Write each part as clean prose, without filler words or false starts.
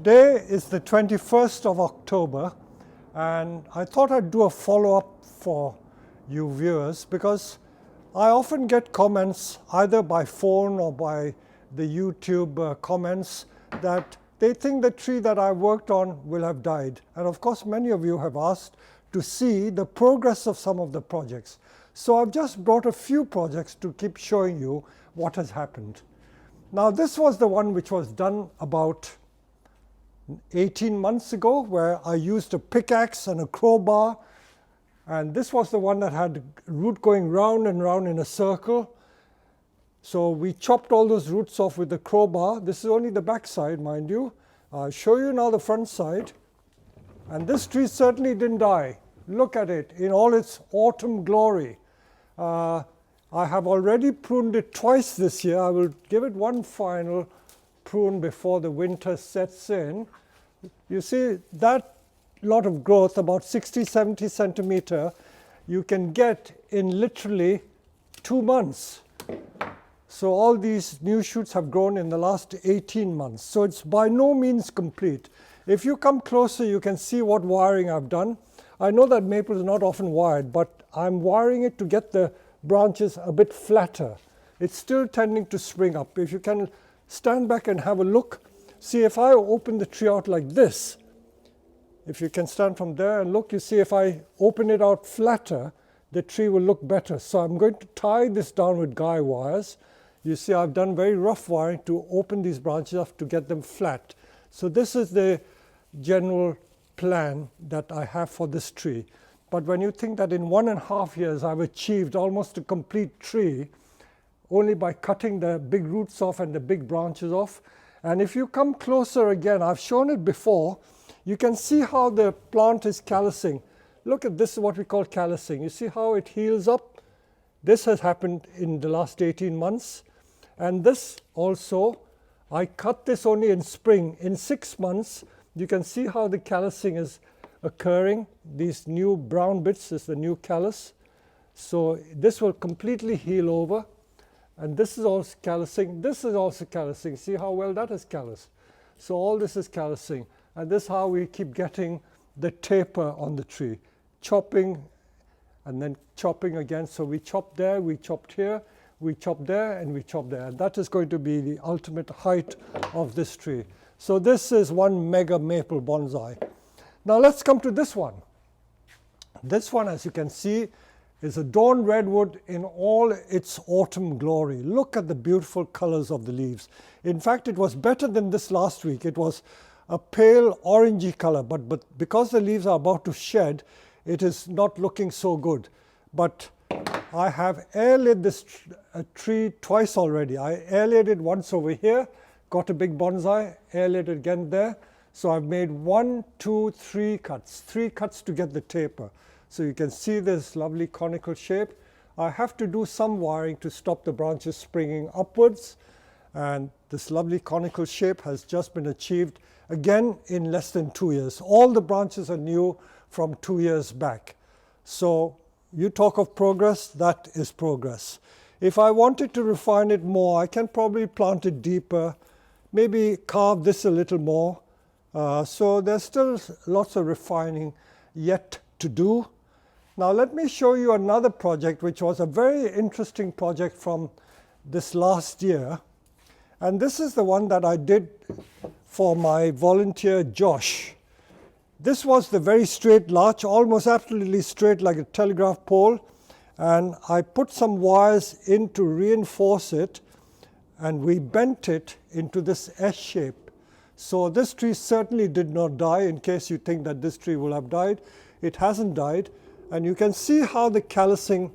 Today is the 21st of October, and I thought I'd do a follow-up for you viewers because I often get comments either by phone or by the YouTube comments that they think the tree that I worked on will have died. And of course, many of you have asked to see the progress of some of the projects. So I've just brought a few projects to keep showing you what has happened. Now, this was the one which was done about 18 months ago, where I used a pickaxe and a crowbar, and this was the one that had root going round and round in a circle. So we chopped all those roots off with the crowbar. This is only the back side, mind you. I'll show you now the front side. And this tree certainly didn't die. Look at it in all its autumn glory. I have already pruned it twice this year. I will give it one final prune before the winter sets in. You see that lot of growth, about 60-70 centimeter, you can get in literally 2 months. So all these new shoots have grown in the last 18 months. So it's by no means complete. If you come closer, you can see what wiring I've done. I know that maple is not often wired, but I'm wiring it to get the branches a bit flatter. It's still tending to spring up. If you can stand back and have a look, see if I open the tree out like this. If you can stand from there and look, you see if I open it out flatter, the tree will look better. So I'm going to tie this down with guy wires. You see I've done very rough wiring to open these branches up to get them flat. So this is the general plan that I have for this tree. But when you think that in 1.5 years I've achieved almost a complete tree only by cutting the big roots off and the big branches off. And if you come closer again, I've shown it before, you can see how the plant is callousing. Look at this, is what we call callousing. You see how it heals up? This has happened in the last 18 months. And this also, I cut this only in spring. In 6 months, you can see how the callousing is occurring. These new brown bits is the new callus. So this will completely heal over. And this is also callousing. This is also callousing. See how well that is calloused. So all this is callousing. And this is how we keep getting the taper on the tree. Chopping and then chopping again. So we chopped there, we chopped here, we chopped there, and we chopped there. And that is going to be the ultimate height of this tree. So this is one mega maple bonsai. Now let's come to this one. This one, as you can see, is a dawn redwood in all its autumn glory. Look at the beautiful colors of the leaves. In fact, it was better than this last week. It was a pale orangey color, but because the leaves are about to shed, it is not looking so good. But I have air-laid this tree twice already. I air-laid it once over here, got a big bonsai, air-laid it again there. So I've made 1, 2, 3 cuts, 3 cuts to get the taper. So you can see this lovely conical shape. I have to do some wiring to stop the branches springing upwards. And this lovely conical shape has just been achieved again in less than 2 years. All the branches are new from 2 years back. So you talk of progress, that is progress. If I wanted to refine it more, I can probably plant it deeper, maybe carve this a little more. So there's still lots of refining yet to do. Now let me show you another project which was a very interesting project from this last year. And this is the one that I did for my volunteer Josh. This was the very straight larch, almost absolutely straight like a telegraph pole. And I put some wires in to reinforce it, and we bent it into this S shape. So this tree certainly did not die, in case you think that this tree will have died. It hasn't died. And you can see how the callousing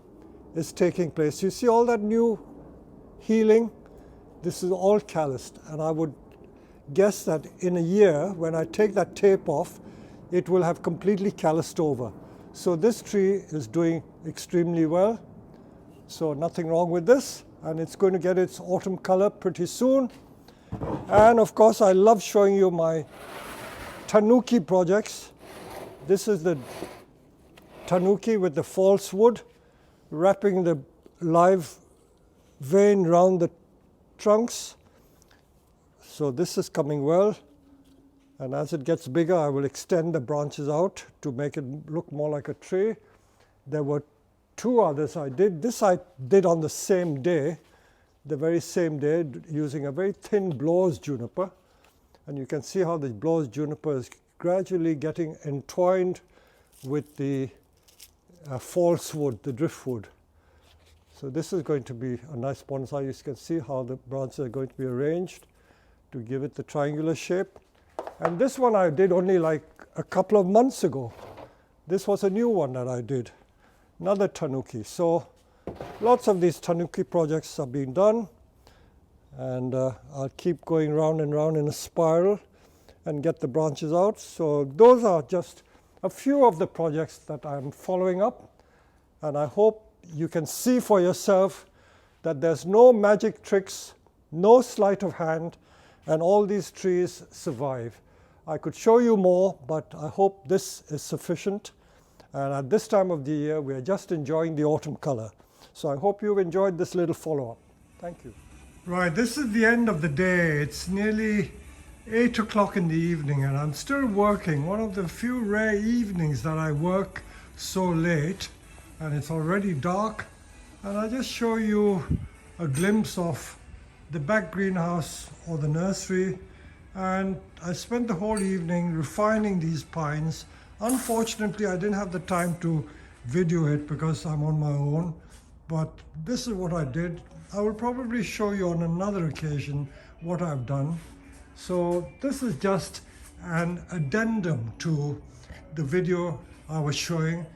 is taking place. You see all that new healing? This is all calloused. And I would guess that in a year, when I take that tape off, it will have completely calloused over. So this tree is doing extremely well. So nothing wrong with this. And it's going to get its autumn color pretty soon. And of course, I love showing you my Tanuki projects. This is the Tanuki with the false wood, wrapping the live vein round the trunks. So this is coming well. And as it gets bigger, I will extend the branches out to make it look more like a tree. There were 2 others I did. This I did on the same day, the very same day, using a very thin blower's juniper. And you can see how the blower's juniper is gradually getting entwined with the false wood, the driftwood. So this is going to be a nice bonsai. You can see how the branches are going to be arranged to give it the triangular shape. And this one I did only like a couple of months ago. This was a new one that I did, another Tanuki. So lots of these Tanuki projects are being done, and I'll keep going round and round in a spiral and get the branches out. So those are just a few of the projects that I'm following up, and I hope you can see for yourself that there's no magic tricks, no sleight of hand, and all these trees survive. I could show you more, but I hope this is sufficient. And at this time of the year, we are just enjoying the autumn color. So I hope you've enjoyed this little follow-up. Thank you. Right, this is the end of the day. It's nearly 8 o'clock in the evening, and I'm still working. One of the few rare evenings that I work so late, and it's already dark. And I'll just show you a glimpse of the back greenhouse or the nursery. And I spent the whole evening refining these pines. Unfortunately, I didn't have the time to video it because I'm on my own, but this is what I did. I will probably show you on another occasion what I've done. So this is just an addendum to the video I was showing,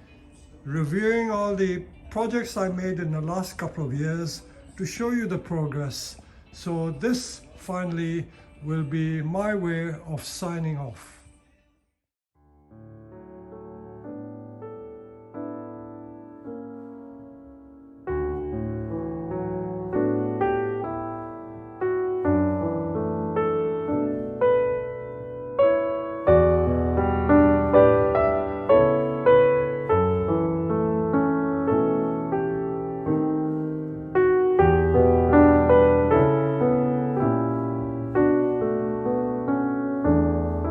reviewing all the projects I made in the last couple of years to show you the progress. So this finally will be my way of signing off.